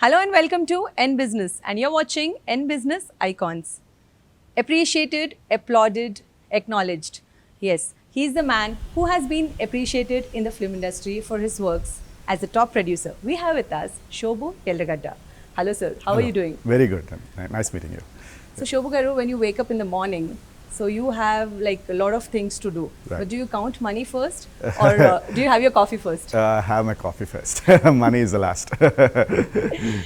Hello and welcome to N Business, and you're watching N Business Icons. Appreciated, applauded, acknowledged. Yes, he's the man who has been appreciated in the film industry for his works as a top producer. We have with us Shobu Yarlagadda. Hello, sir. How are Hello. you doing? Very good. Nice meeting you. So, Shobu Garu, when you wake up in the morning, so you have like a lot of things to do. Right. But do you count money first, or do you have your coffee first? Have my coffee first. Money is the last.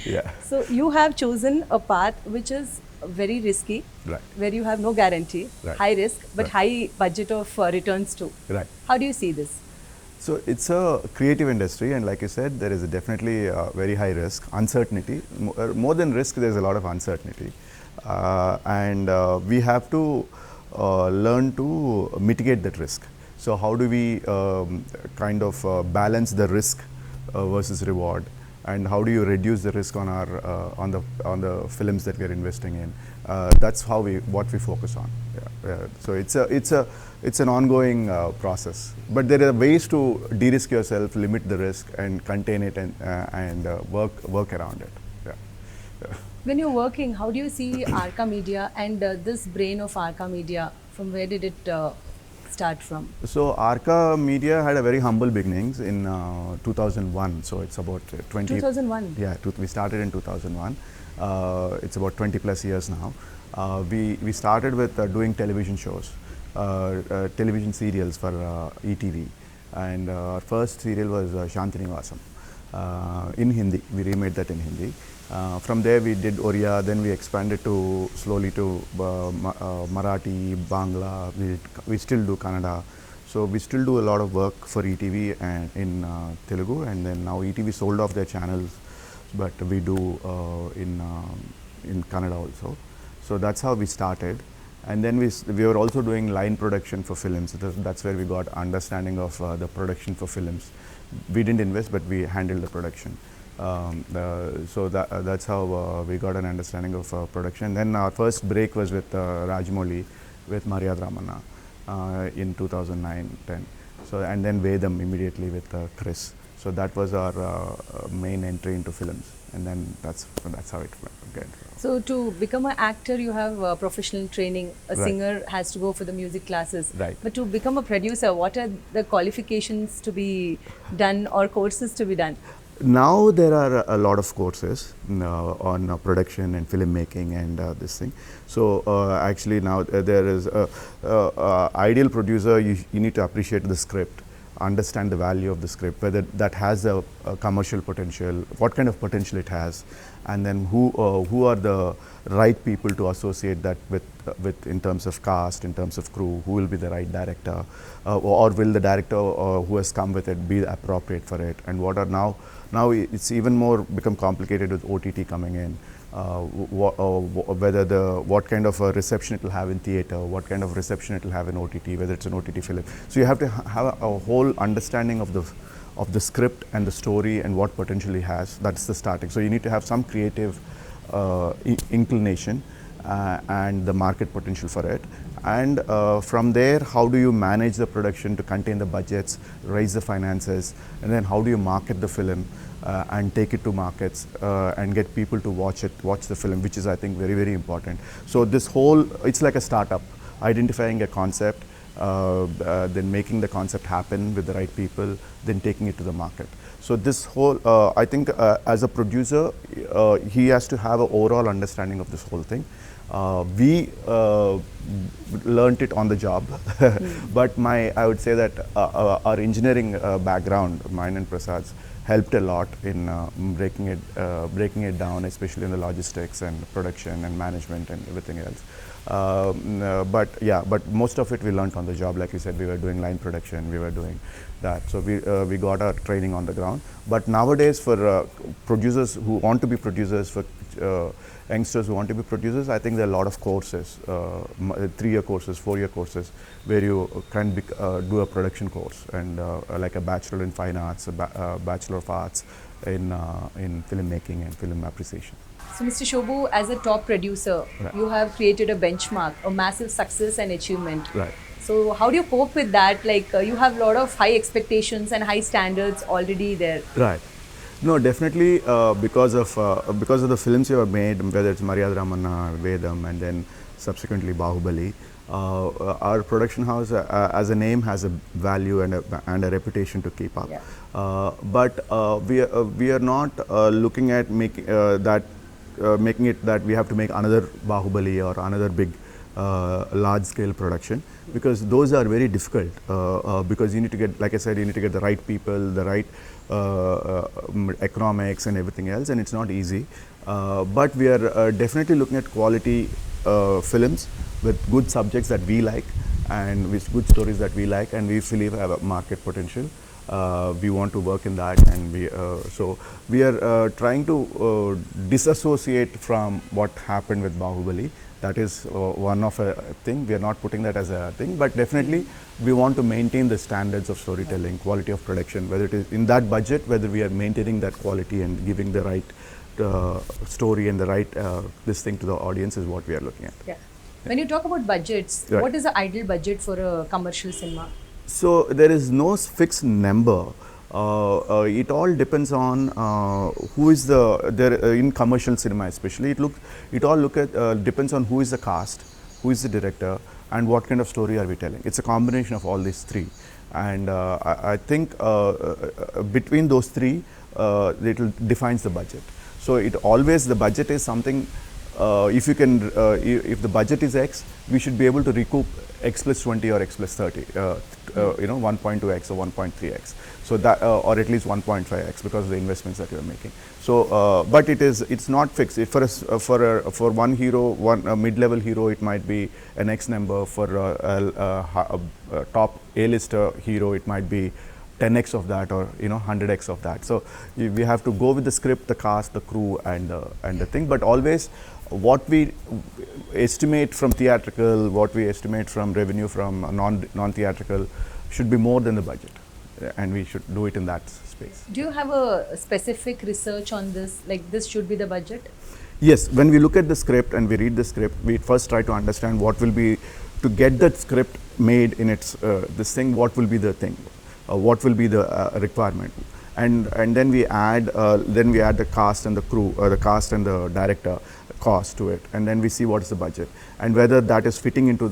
Yeah. So you have chosen a path which is very risky, Right. where you have no guarantee, Right. high risk, but Right. high budget of returns too. Right. How do you see this? So it's a creative industry, and like you said, there is definitely very high risk, uncertainty. More than risk, there's a lot of uncertainty, and we have to learn to mitigate that risk. So how do we kind of balance the risk versus reward, and how do you reduce the risk on our on the films that we are investing in? That's how what we focus on. Yeah. So it's an ongoing process, but there are ways to de-risk yourself, limit the risk, and contain it, and work around it. Yeah. When you're working, how do you see Arca Media and this brain of Arca Media? From where did it start from? So Arca Media had a very humble beginnings in 2001. So it's about 20. 2001. Yeah, we started in 2001. It's about 20 plus years now. We started with doing television shows, television serials for ETV, and our first serial was Shantini Vasam in Hindi. We remade that in Hindi. From there we did Oriya, then we expanded to slowly to Marathi, Bangla. We still do Kannada. So we still do a lot of work for ETV and in Telugu, and then now ETV sold off their channels, but we do in Kannada also. So that's how we started, and then we were also doing line production for films. That's where we got understanding of the production for films. We didn't invest, but we handled the production. So that's how we got an understanding of production. Then our first break was with Rajmouli, with Maryad Ramanna in 2009-10. So and then Vedam immediately with Chris. So that was our main entry into films, and then that's how it went. So to become an actor, you have professional training. A Right. singer has to go for the music classes. Right. But to become a producer, what are the qualifications to be done or courses to be done? Now there are a lot of courses on production and filmmaking and this thing. So actually now there is ideal producer. You need to appreciate the script, understand the value of the script, whether that has a commercial potential, what kind of potential it has, and then who are the right people to associate that with in terms of cast, in terms of crew, who will be the right director, or will the director who has come with it be appropriate for it, and what are now it's even more become complicated with OTT coming in. Whether what kind of a reception it will have in theater, what kind of reception it will have in OTT, whether it's an OTT film. So you have to have a whole understanding of the script and the story and what potential it has. That's the starting. So you need to have some creative inclination and the market potential for it. And from there, how do you manage the production to contain the budgets, raise the finances, and then how do you market the film and take it to markets and get people to watch the film, which is, I think, very, very important. So this whole, it's like a startup, identifying a concept, then making the concept happen with the right people, then taking it to the market. So this whole, I think as a producer, he has to have an overall understanding of this whole thing. We learned it on the job, but I would say that our engineering background, mine and Prasad's, helped a lot in breaking it down, especially in the logistics and production and management and everything else. But most of it we learned on the job. Like you said, we were doing line production, we were doing that. So we got our training on the ground. But nowadays, for producers who want to be producers, for youngsters who want to be producers, I think there are a lot of courses, 3-year courses, 4-year courses, where you can do a production course, and like a Bachelor in Fine Arts, a Bachelor of Arts in filmmaking and film appreciation. So, Mr. Shobu, as a top producer, Right. you have created a benchmark, a massive success and achievement. Right. So, how do you cope with that? Like, you have a lot of high expectations and high standards already there. Right. No, definitely because of the films you have made, whether it's Maryada Ramanna, Vedam, and then subsequently Baahubali. Our production house, as a name, has a value and a reputation to keep up. Yeah. But we are not looking at making it that we have to make another Baahubali or another big large scale production, because those are very difficult because you need to get, like I said, you need to get the right people, the right economics and everything else, and it's not easy. But we are definitely looking at quality films with good subjects that we like and with good stories that we like and we believe have a market potential. We want to work in that, and we are trying to disassociate from what happened with Baahubali. That is one of a thing. We are not putting that as a thing, but definitely we want to maintain the standards of storytelling, quality of production, whether it is in that budget, whether we are maintaining that quality and giving the right story and the right this thing to the audience is what we are looking at. Yeah. When you talk about budgets, Right. what is the ideal budget for a commercial cinema? So there is no fixed number. It all depends on who is in commercial cinema especially. It all depends on who is the cast, who is the director, and what kind of story are we telling. It's a combination of all these three, and I think between those three, it defines the budget. So the budget is something. If the budget is X, we should be able to recoup X plus 20 or X plus 30, 1.2X or 1.3X. So that, or at least 1.5X because of the investments that you are making. So, but it's not fixed. For one hero, a mid-level hero, it might be an X number. For a top A-lister hero, it might be 10x of that, or 100x of that. So we have to go with the script, the cast, the crew, and the thing. But always, what we estimate from theatrical, what we estimate from revenue from non-theatrical, should be more than the budget, and we should do it in that space. Do you have a specific research on this? Like this should be the budget? Yes, when we look at the script and we read the script, we first try to understand what will be, to get that script made in its this thing, what will be the thing, what will be the requirement, and then we add the cast and the crew, the cast and the director cost to it, and then we see what is the budget and whether that is fitting into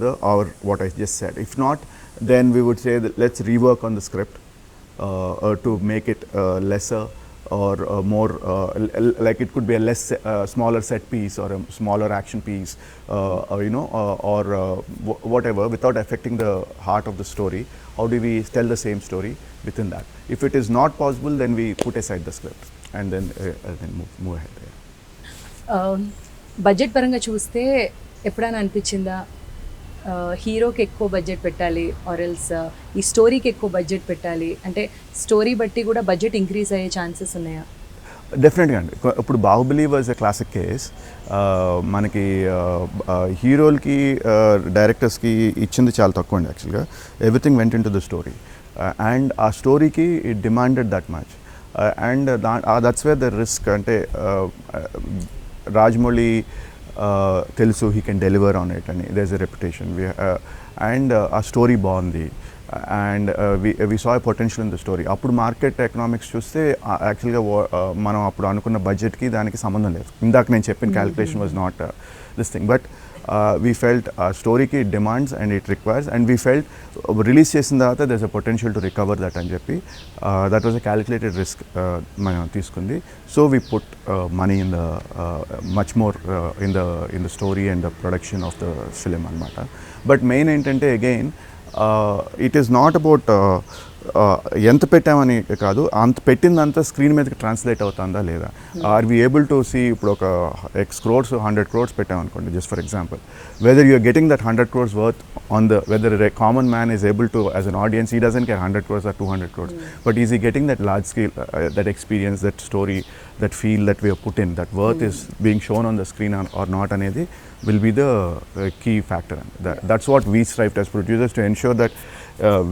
what I just said. If not, then we would say that let's rework on the script to make it lesser or more like it could be a smaller set piece or a smaller action piece, whatever, without affecting the heart of the story. How do we tell the same story within that? If it is not possible, then we put aside the script and then move ahead. Budget పరంగా చూస్తే ఎప్పుడైనా అనిపించిందా హీరోకి ఎక్కువ budget పెట్టాలి or else ఈ స్టోరీకి ఎక్కువ బడ్జెట్ పెట్టాలి, అంటే స్టోరీ బట్టి కూడా బడ్జెట్ ఇంక్రీజ్ అయ్యే ఛాన్సెస్ ఉన్నాయా? డెఫినెట్గా అండి. ఇప్పుడు Baahubali was a classic case. మనకి హీరోలకి డైరెక్టర్స్కి ఇచ్చింది చాలా తక్కువ అండి యాక్చువల్గా. Everything went in to the story and ఆ స్టోరీకి it demanded that much and that's where the risk. అంటే రాజమౌళి తెలుసు he can deliver on it అని, there is a reputation and ఆ స్టోరీ బాగుంది and we saw a potential in the story. అప్పుడు market economics చూస్తే యాక్చువల్గా మనం అప్పుడు అనుకున్న బడ్జెట్కి దానికి సంబంధం లేదు. ఇందాక నేను చెప్పిన calculation was not this thing, but we felt storyకి it demands and it requires, and we felt release చేసిన తర్వాత there's a potential to recover that అని చెప్పి that was a calculated risk మనం తీసుకుంది. So we put money in the much more in the story and the production of the film అన్నమాట. But main ఏంటంటే again it is not about ఎంత పెట్టామని కాదు, అంత పెట్టిందంతా స్క్రీన్ మీదకి ట్రాన్స్లేట్ అవుతుందా లేదా. Are we able to see, ఇప్పుడు ఒక X crores 100 crores పెట్టామనుకోండి, just for example, whether you're getting that 100 crores worth on the, whether a common man is able to, as an audience, he doesn't care 100 crores or 200 crores, but is he getting that large scale, that experience, that story, that feel that we have put in, that worth is being shown on the screen or not అనేది will be the key factor. That's what we strive as producers, to ensure that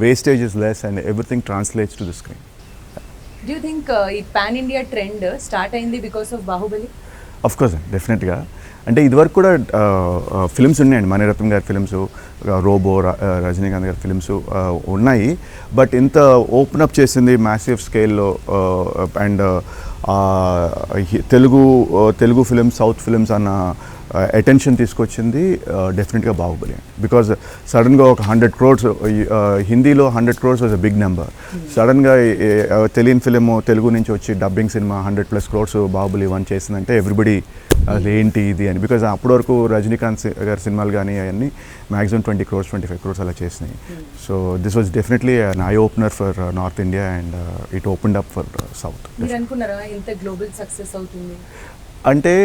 wastage is less and everything translates to the screen. Do you think ఈ pan India trend start అయింది because of Baahubali? Of course డెఫినెట్గా. అంటే ఇదివరకు కూడా films ఉన్నాయండి, మణిరత్నం గారి films, robo, Rajinikanth గారి films ఉన్నాయి, బట్ ఇంత ఓపెన్ అప్ చేసింది మ్యాసివ్ స్కేల్లో and Telugu films, south films అన్న అటెన్షన్ తీసుకొచ్చింది డెఫినెట్గా బాహుబలి. బికాజ్ సడన్గా ఒక 100 crores, హిందీలో 100 crores was a big number. సడన్గా తెలియని ఫిలిం తెలుగు నుంచి వచ్చి డబ్బింగ్ సినిమా 100+ crores బాహుబలి 1 చేసిందంటే ఎవ్రీబడి అసలు ఏంటి ఇది అని. బికాజ్ అప్పటి వరకు రజనీకాంత్ గారి సినిమాలు కానీ అవన్నీ మ్యాక్సిమం 20 crores, 25 crores అలా చేసినాయి. So this was definitely an eye opener for north India and it opened up for south. మీరు అనుకున్నారా ఇంత గ్లోబల్ సక్సెస్ అవుతుంది అంటే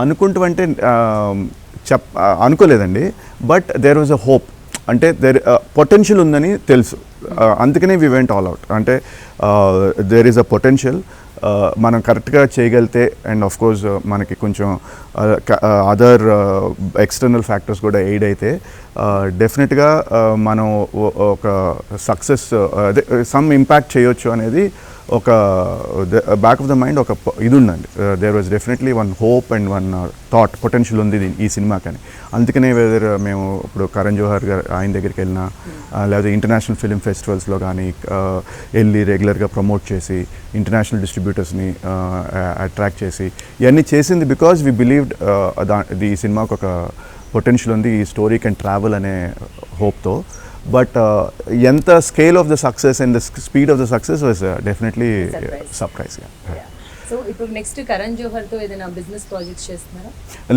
అనుకుంటామంటే అనుకోలేదండి. But there was a hope, అంటే పొటెన్షియల్ ఉందని తెలుసు. అందుకనే వి వెంట్ ఆల్ అవుట్. అంటే దేర్ ఈజ్ అ పొటెన్షియల్, మనం కరెక్ట్గా చేయగలితే అండ్ ఆఫ్ కోర్స్ మనకి కొంచెం అదర్ ఎక్స్టర్నల్ ఫ్యాక్టర్స్ కూడా ఎయిడ్ అయితే డెఫినెట్గా మనం ఒక సక్సెస్ అదే సమ్ ఇంపాక్ట్ చేయొచ్చు అనేది ఒక బ్యాక్ ఆఫ్ ద మైండ్ ఒక ఇది ఉందండి. There was definitely one hope and one thought potential ఉంది ఈ సినిమాకని. అందుకనే వెదర్ మేము ఇప్పుడు కరణ్ జోహర్ గారు ఆయన దగ్గరికి వెళ్ళినా లేదా ఇంటర్నేషనల్ ఫిలిం ఫెస్టివల్స్లో కానీ వెళ్ళి రెగ్యులర్గా ప్రమోట్ చేసి ఇంటర్నేషనల్ డిస్ట్రిబ్యూటర్స్ని అట్రాక్ట్ చేసి ఇవన్నీ చేసింది బికాజ్ వీ బిలీవ్డ్ ఈ సినిమాకు ఒక పొటెన్షియల్ ఉంది, ఈ స్టోరీ కెన్ ట్రావెల్ అనే హోప్తో. బట్ ఎంత scale of the success and the speed of the success was definitely surprise. So ఇప్పుడు నెక్స్ట్ కరణ్ జోహర్తో ఏదైనా బిజినెస్ ప్రాజెక్ట్స్ చేస్తున్నారా?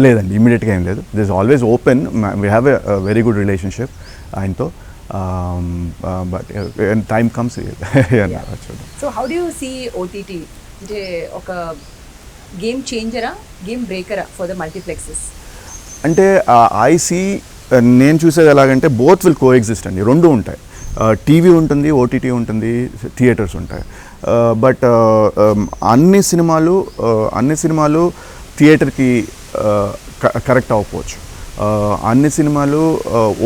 లేదండి, ఇమీడియట్గా ఏం లేదు. This always open. We have a very good relationship ఆయనతో. But time comes. So how do you see OTT? అంటే ఒక గేమ్ చేంజరా, గేమ్ బ్రేకరా ఫర్ ద మల్టీప్లెక్సెస్? అంటే ఐ సీ, నేను చూసేది ఎలాగంటే బోత్ విల్ కో ఎగ్జిస్ట్ అండి. రెండు ఉంటాయి. టీవీ ఉంటుంది, ఓటీటీ ఉంటుంది, థియేటర్స్ ఉంటాయి. బట్ అన్ని సినిమాలు థియేటర్కి కరెక్ట్ అవ్వకపోవచ్చు, అన్ని సినిమాలు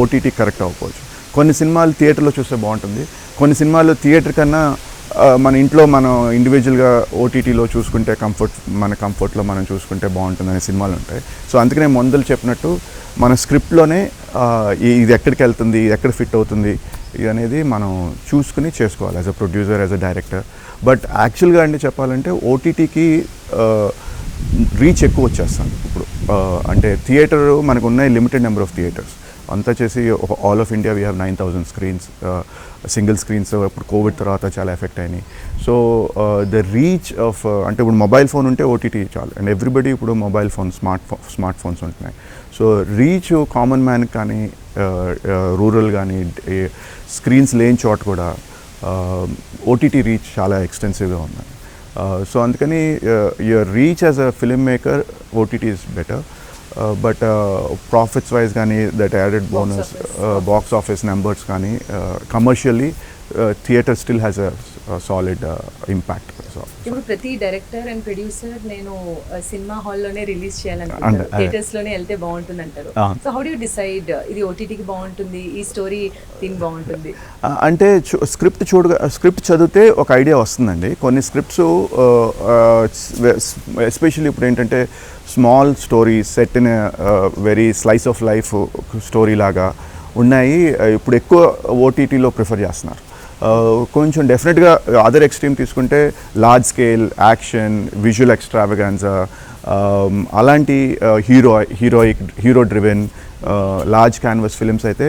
ఓటీటీ కరెక్ట్ అవ్వకపోవచ్చు. కొన్ని సినిమాలు థియేటర్లో చూస్తే బాగుంటుంది, కొన్ని సినిమాలు థియేటర్ కన్నా మన ఇంట్లో మనం ఇండివిజువల్గా ఓటీటీలో చూసుకుంటే మన కంఫర్ట్లో మనం చూసుకుంటే బాగుంటుంది అనే సినిమాలు ఉంటాయి. సో అందుకనే మొదలు చెప్పినట్టు మన స్క్రిప్ట్లోనే ఇది ఎక్కడికి వెళ్తుంది, ఇది ఎక్కడ ఫిట్ అవుతుంది ఇది అనేది మనం చూసుకుని చేసుకోవాలి as a producer, as a director. But యాక్చువల్గా అండి చెప్పాలంటే ఓటీటీకి రీచ్ ఎక్కువ వచ్చేస్తుంది ఇప్పుడు. అంటే థియేటర్ మనకు ఉన్నాయి లిమిటెడ్ నెంబర్ ఆఫ్ థియేటర్స్ అంతా చేసి all of India we have 9,000 screens, single screens. ఇప్పుడు కోవిడ్ తర్వాత చాలా ఎఫెక్ట్ అయినాయి. సో ద రీచ్ ఆఫ్, అంటే ఇప్పుడు మొబైల్ ఫోన్ ఉంటే ఓటీటీ చాలు, అండ్ ఎవ్రీబడి ఇప్పుడు మొబైల్ ఫోన్, స్మార్ట్ ఫోన్స్ ఉంటున్నాయి. సో రీచ్ కామన్ మ్యాన్ కానీ రూరల్ కానీ స్క్రీన్స్ లేని చోట కూడా ఓటీటీ రీచ్ చాలా ఎక్స్టెన్సివ్గా ఉంది. సో అందుకని your reach as a film maker OTT is better. But profits wise కానీ that added bonus, box office numbers కానీ commercially theatre still has a solid impact. ఇప్పుడు ప్రతి డైరెక్టర్ అండ్ ప్రొడ్యూసర్ నేను cinema హాల్లోనే release చేయాలనుకుంటారు, థియేటర్స్లోనే వెళ్తే బాగుంటుంది అంటారు. So how do you decide ఇది ఓటీటీకి బాగుంటుంది, ఈ స్టోరీ థీమ్ బాగుంటుంది? అంటే స్క్రిప్ట్ చదివితే ఒక ఐడియా వస్తుందండి. కొన్ని స్క్రిప్ట్స్ ఎస్పెషల్లీ ఇప్పుడు ఏంటంటే small story set in very slice of life story లాగా ఉన్నాయి, ఇప్పుడు ఎక్కువ ఓటీటీలో ప్రిఫర్ చేస్తున్నారు. కొంచెం డెఫినెట్గా అదర్ ఎక్స్ట్రీమ్ తీసుకుంటే లార్జ్ స్కేల్ యాక్షన్, విజువల్ ఎక్స్ట్రావగాన్సా, అలాంటి hero driven large canvas films అయితే,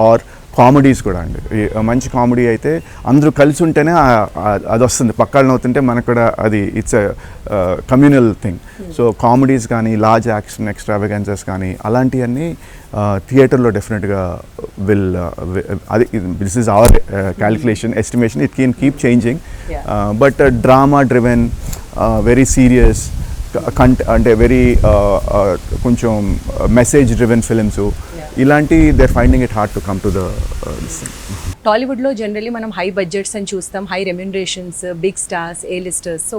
ఆర్ కామెడీస్ కూడా అండి. మంచి కామెడీ అయితే అందరూ కలిసి ఉంటేనే అది వస్తుంది, పక్కాళ్ళని అవుతుంటే మనకు కూడా అది it's communal thing. So comedies కానీ లార్జ్ యాక్షన్ ఎక్స్ట్రావగాన్సెస్ కానీ అలాంటివన్నీ థియేటర్లో డెఫినెట్గా అది this is our calculation, estimation. It can keep changing. But drama driven, very serious అంటే వెరీ కొంచెం మెసేజ్ డ్రివెన్ ఫిలిమ్స్ ఇలాంటి they finding it hard to come to the టాలీవుడ్లో జనరల్లీ మనం హై బడ్జెట్స్ అని చూస్తాం, హై రెమ్యునరేషన్స్, బిగ్ స్టార్స్, ఏ లిస్టర్స్. So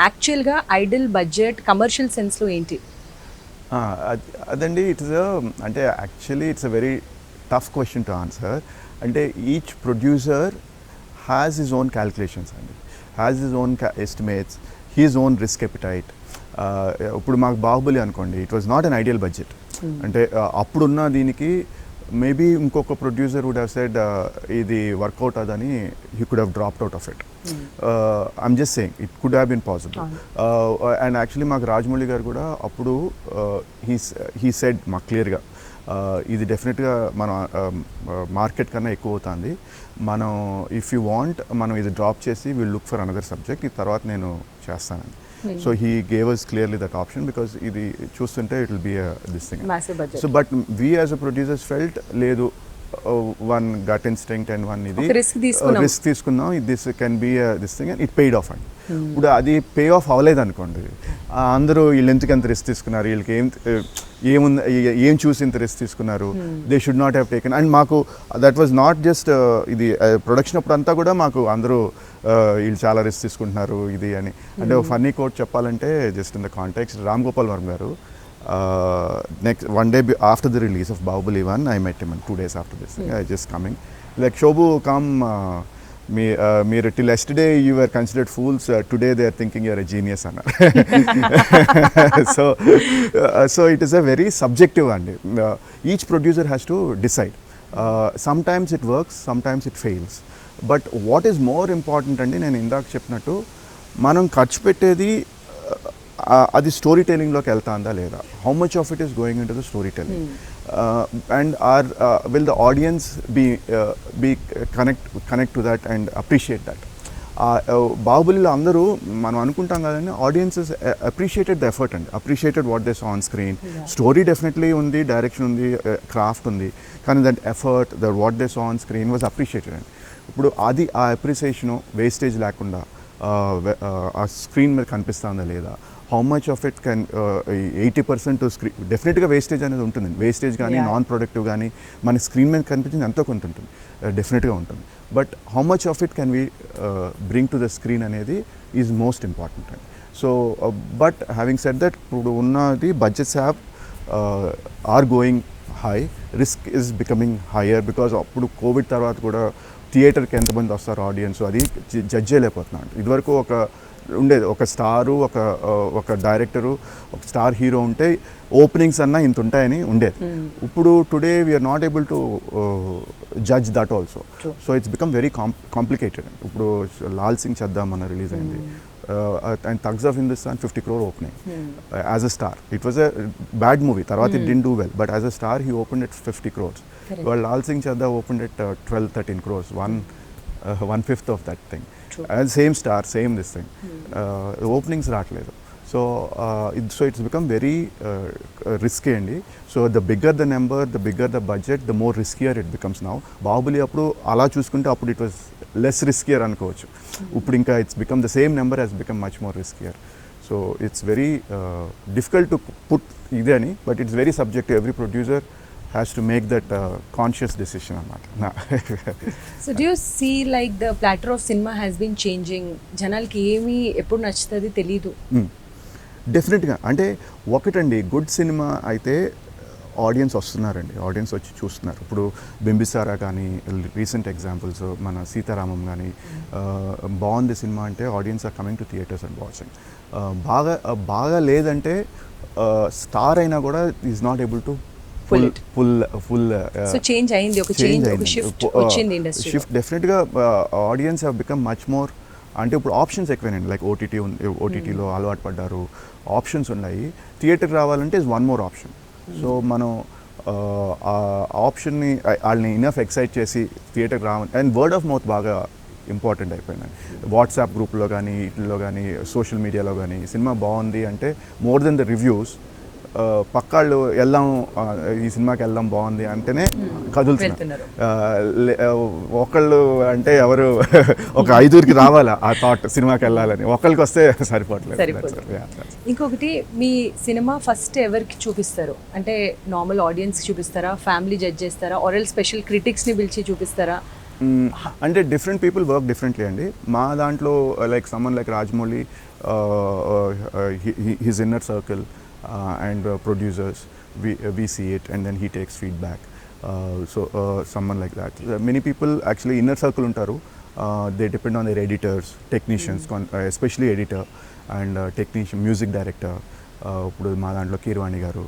యాక్చువల్గా idol budget commercial సెన్స్లో ఏంటి? అదండి అంటే actually it's a very tough question to answer. అంటే each producer has his own calculations అండి, has his own estimates, his own risk appetite. ఇప్పుడు మాకు బాహుబలి అనుకోండి, it was not an ideal budget. అంటే అప్పుడున్న దీనికి మేబీ ఇంకొక ప్రొడ్యూసర్ వుడ్ హ్యావ్ సెడ్ ఇది వర్కౌట్ అదని he could have dropped out of it. I'm just saying it could have been possible. And actually మాకు రాజమౌళి గారు కూడా అప్పుడు హీ సెడ్ మాకు క్లియర్గా ఇది డెఫినెట్గా మన మార్కెట్ కన్నా ఎక్కువ అవుతుంది, మనం ఇఫ్ యూ వాంట్ మనం ఇది డ్రాప్ చేసి will look for another subject, ఈ తర్వాత నేను చేస్తానని. So he gave us clearly that option because ఇది చూస్తుంటే it will be this thing. So but we as a producers felt లేదు, one gut instinct and one ఇది రిస్క్ తీసుకుందాం, this can be this thing and it paid off అండి. ఇప్పుడు అది pay of అవ్వలేదు అనుకోండి, అందరూ వీళ్ళు ఎందుకు ఎంత రిస్క్ తీసుకున్నారు, వీళ్ళకి ఏముంది ఏం చూసి ఇంత రిస్క్ తీసుకున్నారు, they should not have taken. And మాకు దట్ వాజ్ నాట్ జస్ట్ ఇది ప్రొడక్షన్ అప్పుడు అంతా కూడా మాకు అందరూ వీళ్ళు చాలా రిస్క్ తీసుకుంటున్నారు ఇది అని. అంటే ఒక ఫన్నీ కోట్ చెప్పాలంటే just in the context, Ram Gopal Varma గారు next one day after the release of Baahubali 1, I met him, and 2 days after this thing, I just coming like, Shobu, come, మీరు till yesterday you were considered fools, today they are thinking you are a genius అన్నారు. So it is a very subjective and each producer has to decide. Sometimes it works, sometimes it fails, but what is more important అంటే నేను ఇందాక చెప్పినట్టు మనం ఖర్చు పెట్టేది అది story టెల్లింగ్లోకి వెళ్తాందా లేదా, how much of it is going in to the storytelling, and will the audience be connect to that and appreciate that. బాహుబలిలో అందరూ మనం అనుకుంటాం కదండి, ఆడియన్సెస్ అప్రిషియేటెడ్ ద ఎఫర్ట్ అండి, appreciated what they saw on screen. Story definitely ఉంది, direction ఉంది, craft ఉంది, కానీ that effort, that what they saw on screen was appreciated అండి. ఇప్పుడు అది ఆ అప్రిసియేషను వేస్టేజ్ లేకుండా ఆ స్క్రీన్ మీద కనిపిస్తుందా లేదా, how much of it can 80% screen డెఫినెట్గా వేస్టేజ్ అనేది ఉంటుంది, వేస్టేజ్ కానీ నాన్ ప్రొడక్టివ్ కానీ మన స్క్రీన్ మీద కనిపించింది ఎంతో కొంత ఉంటుంది, డెఫినెట్గా ఉంటుంది, but how much of it can we bring to the screen అనేది ఈజ్ మోస్ట్ ఇంపార్టెంట్ అండి. So but having said that, ఇప్పుడు ఉన్నది budgets have are going high, risk is becoming higher because అప్పుడు కోవిడ్ తర్వాత కూడా థియేటర్కి ఎంతమంది వస్తారు ఆడియన్స్, అది జడ్జ్ చేయలేకపోతున్నాడు. ఇదివరకు ఉండేది ఒక స్టారు, ఒక డైరెక్టరు, ఒక స్టార్ హీరో ఉంటే ఓపెనింగ్స్ అన్నా ఇంత ఉంటాయని ఉండేది. ఇప్పుడు today we are not able to judge that also. So it's become very complicated. ఇప్పుడు లాల్ సింగ్ చేద్దాం మన రిలీజ్ అయింది, and thugs of Hindustan 50 crore opening as a star. It was a bad movie, తర్వాత it didn't do well, but as a star he opened at 50 crores. Well, Lal Singh Chaddha opened at 12-13 crores, 1/5 of that thing. And same star, same this thing. Openings రావట్లేదు. So it's become very risky అండి. So the bigger the number, the bigger the budget, the more riskier it becomes now. Baahubali అప్పుడు అలా చూసుకుంటే అప్పుడు it was less riskier అనుకోవచ్చు. ఇప్పుడు ఇంకా it's become the same number has become much more riskier. So it's very difficult to put ఇది అని, but it's very subjective. Every producer has to make that conscious decision అన్నమాట. So do you see like the platter of cinema has been changing? జనాలకి ఏమి ఎప్పుడు నచ్చుతుంది తెలీదు. డెఫినెట్గా అంటే ఒకటండి, గుడ్ సినిమా అయితే ఆడియన్స్ వస్తున్నారండి, ఆడియన్స్ వచ్చి చూస్తున్నారు. ఇప్పుడు బింబిసారా కానీ రీసెంట్ ఎగ్జాంపుల్స్, మన సీతారామం కానీ బాగుంది సినిమా అంటే audience are coming to theatres and watching. బాగా లేదంటే స్టార్ అయినా కూడా is not able to full so change అయింది, ఒక చేంజ్, ఒక షిఫ్ట్ వచ్చింది ఇండస్ట్రీ. షిఫ్ట్ డెఫినెట్గా audience have become much more, అంటే ఇప్పుడు ఆప్షన్స్ ఎక్కువేనండి. లైక్ ఓటీటీలో అలవాటు పడ్డారు, ఆప్షన్స్ ఉన్నాయి. థియేటర్ రావాలంటే is one more option. So మనం ఆ ఆప్షన్ని వాళ్ళని ఇనఫ్ ఎక్సైట్ చేసి థియేటర్కి రావాలి. అండ్ వర్డ్ ఆఫ్ మౌత్ బాగా ఇంపార్టెంట్ అయిపోయింది. వాట్సాప్ గ్రూప్లో కానీ, వీటిల్లో కానీ, సోషల్ మీడియాలో కానీ సినిమా బాగుంది అంటే మోర్ దెన్ ద రివ్యూస్, పక్కాళ్ళు వెళ్దాం, ఈ సినిమాకి వెళ్దాం బాగుంది అంటేనే కదులుతున్నారు. ఒకళ్ళు అంటే ఎవరు ఒక 5కి రావాలా ఆ థాట్ సినిమాకి వెళ్ళాలని, ఒకళ్ళకి వస్తే సరిపోవట్లేదు. ఇంకొకటి, మీ సినిమా ఫస్ట్ ఎవరికి చూపిస్తారు అంటే నార్మల్ ఆడియన్స్ చూపిస్తారా, ఫ్యామిలీ జడ్జ్ చేస్తారా, ఆర్ స్పెషల్ క్రిటిక్స్ని పిలిచి చూపిస్తారా? అంటే డిఫరెంట్ పీపుల్ వర్క్ డిఫరెంట్లీ అండి. మా దాంట్లో like someone like Rajamouli, his inner circle and producers, we see it and then he takes feedback. So someone like that. Many people actually inner circle untaru, they depend on their editors, technicians, especially editor and technician, music director, ఇప్పుడు మా దాంట్లో కీరవాణి గారు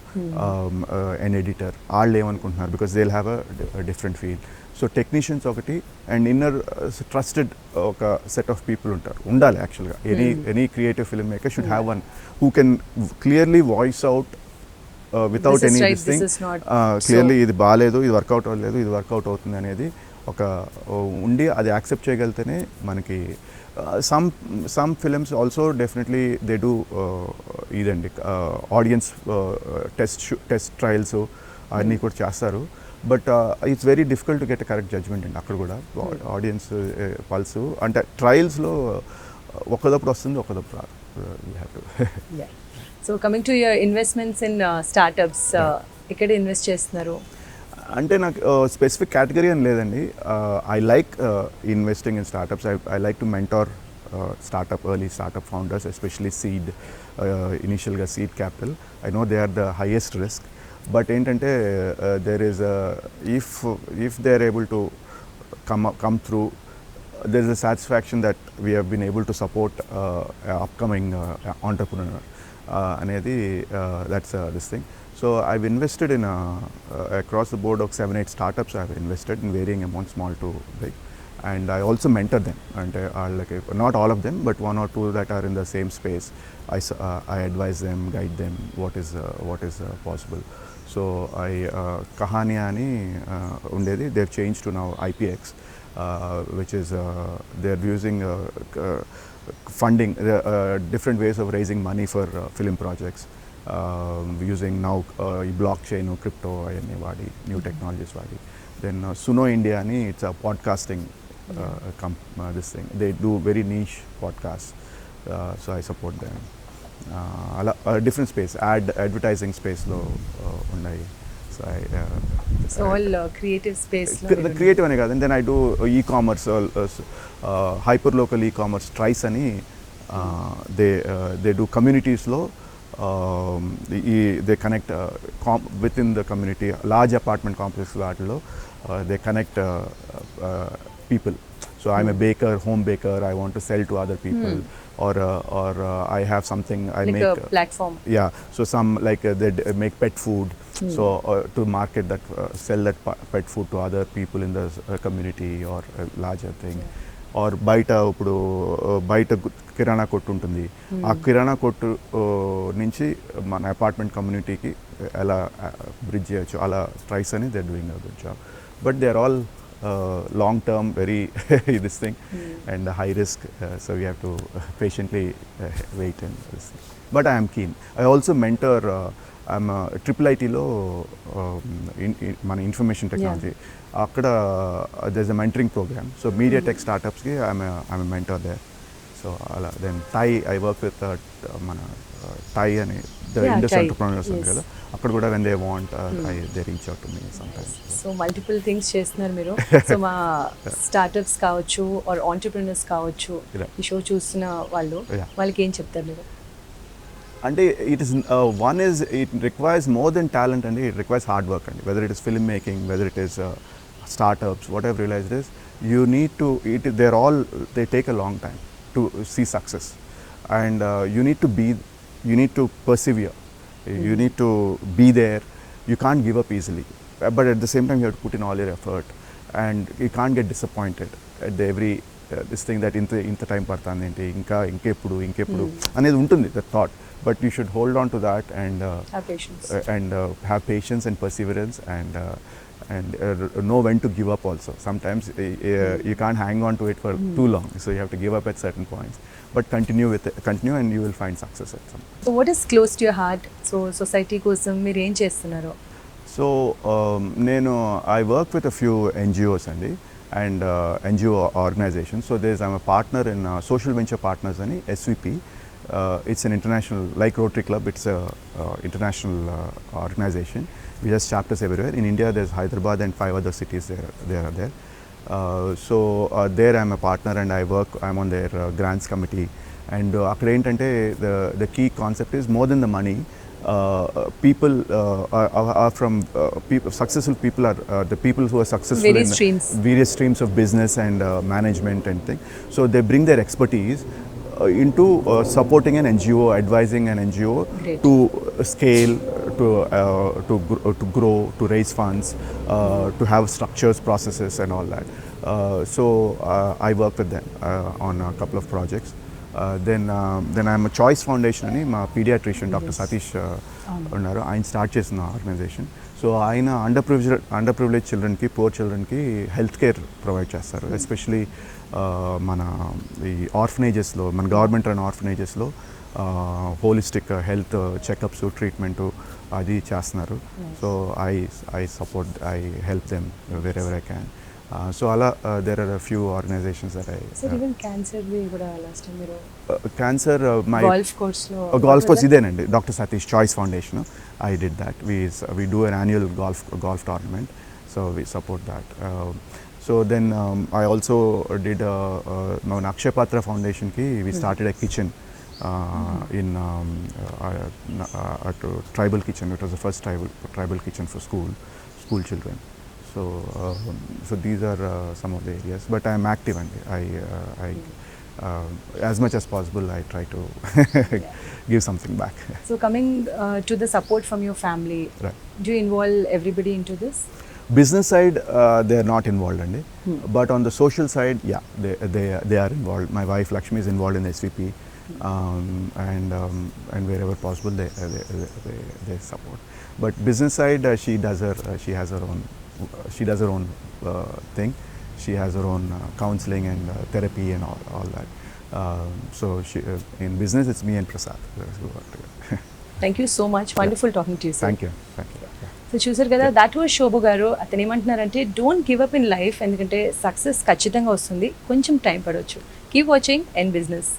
ఎన్ editor వాళ్ళు ఏమనుకుంటున్నారు because they will have a different field. So technicians ఒకటి and inner trusted ఒక set of people ఉండాలి యాక్చువల్గా. Any creative film maker should have one who can clearly voice out without any this thing clearly ఇది బాగాలేదు, ఇది work out అవ్వలేదు, ఇది work out అవుతుంది అనేది ఒక ఉండి అది యాక్సెప్ట్ చేయగలిగితేనే మనకి some films also definitely they do ఇదండి ఆడియన్స్ టెస్ట్ ట్రయల్స్ అన్నీ కూడా చేస్తారు. But it's very difficult to get a correct judgement అండి అక్కడ కూడా. ఆడియన్స్ పల్స్ అంటే ట్రయల్స్లో ఒకదప్పుడు వస్తుంది, ఒకదప్పుడు రాదు. So coming to your investments in startups, ఎక్కడ ఇన్వెస్ట్ చేస్తున్నారు? అంటే నాకు స్పెసిఫిక్ కేటగిరీ అని లేదండి. I like investing in startups. I like to mentor early startup founders, especially seed, ఇనిషియల్గా seed capital. I know they are the highest risk. But ఏంటంటే there is if they are able to come through, there is a satisfaction that we have been able to support upcoming entrepreneur anedi that's this thing. So I've invested in across the board of 7-8 startups. I've invested in varying amounts, small to big, and I also mentor them, and like not all of them but one or two that are in the same space. I advise them, guide them what is possible. So I Kahania ani undedi, they've changed to now IPX, which is they're using funding different ways of raising money for film projects, using now blockchain, crypto ayani vaadi, new technologies vaadi. Then Suno India ani, it's a podcasting this thing. They do very niche podcasts, so I support them. Different space, advertising space lo unnai. So all creative space lo the creative ane kaadu. And then I do e-commerce, hyper local e-commerce trice ani. They do communities lo, they connect within the community, large apartment complexes vaatilo they connect people. So I'm a baker, home baker, I want to sell to other people. Or I have something I like make a platform. Yeah, so some like they make pet food. So to market that, sell that pet food to other people in the community or a larger thing. Or బయట ఇప్పుడు బయట కిరాణా కొట్టు ఉంటుంది, ఆ కిరాణా కొట్టు నుంచి మన apartment కమ్యూనిటీకి ఎలా బ్రిడ్జ్ చేయొచ్చు, అలా ట్రైస్ అని they doing a good job. But they are all long term, very this thing, and high risk, so we have to patiently wait and this thing. But I am keen. I also mentor, I'm triple IT lo మన information technology akkada there's a mentoring program, so media tech startups ki I'm a mentor there. So then Thai, I work with mana Thai ani the industry entrepreneurs kada అక్కడ కూడా when they want they reach out to me sometimes. So multiple things చేస్తున్నారు మీరు. So మా startups కావచ్చు are entrepreneurs కావచ్చు, ఈ show చూస్తున్న వాళ్ళకి ఏం చెప్తారు మీరు? అంటే it is it requires more than talent and it requires hard work, and whether it is film making, whether it is startups, what I've realized is you need to they take a long time to see success, and you need to persevere. You need to be there. You can't give up easily, but at the same time you have to put in all your effort, and you can't get disappointed at the every this thing that inta time partandi ante inkepudu anedi untundi, the thought. But you should hold on to that and have patience, have patience and perseverance, and know when to give up also. Sometimes you can't hang on to it for too long, so you have to give up at certain points, but continue and you will find success at some point. So what is close to your heart? So society kosam meer em chestunnaro? So I work with a few NGOs and NGO organizations. So I'm a partner in Social Venture Partners ani, SVP. It's an international, like Rotary Club, it's a international organization. We have chapters everywhere. In India there's Hyderabad and 5 other cities there are there. So there I'm a partner and I'm on their grants committee, and akkada entante the key concept is more than the money. People are from successful people are the people who are successful in various streams of business and management and thing. So they bring their expertise into supporting an NGO, advising an NGO Great. to scale, to grow, to raise funds, to have structures, processes, and all that. I work with them on a couple of projects. Then I'm a Choice Foundation అని మా paediatrician doctor Satish ఉన్నారు, ఆయన start చేసిన organisation. So ఆయన under privilege చిల్డ్రన్కి, poor చిల్డ్రన్కి health care provide చేస్తారు. Especially మన ఈ ఆర్ఫనేజెస్లో, మన గవర్నమెంట్ రన్ ఆర్ఫనేజెస్లో హోలిస్టిక్ హెల్త్ చెకప్స్, ట్రీట్మెంటు అది చేస్తున్నారు. So I support, I help them where ever I can. So there are a few organizations that I... Sir, even cancer we kuda last time mero cancer my golf course lo golf course idenandi Dr. Satish Choice Foundation, I did that. We do an annual golf tournament, so we support that. So then I also did Akshay Patra Foundation ki we started a kitchen in a tribal kitchen. It was the first tribal kitchen for school children. So these are some of the areas, but I am active and I as much as possible I try to give something back. So coming to the support from your family, Right. do you involve everybody into this? Business side they are not involved andi, but on the social side, yeah, they are involved. My wife Lakshmi is involved in SVP, and wherever possible they support. But business side, she does her own thing. She has her own counseling and therapy and all that. So in business, it's me and Prasad. Thank you so much. Wonderful talking to you, sir. Thank you. So చూసారు కదా, that was Shobu గారు. అతను ఏమంటున్నారంటే don't give up in life, ఎందుకంటే success ఖచ్చితంగా వస్తుంది, కొంచెం time పడవచ్చు. కీప్ వాచింగ్ ఎన్ బిజినెస్.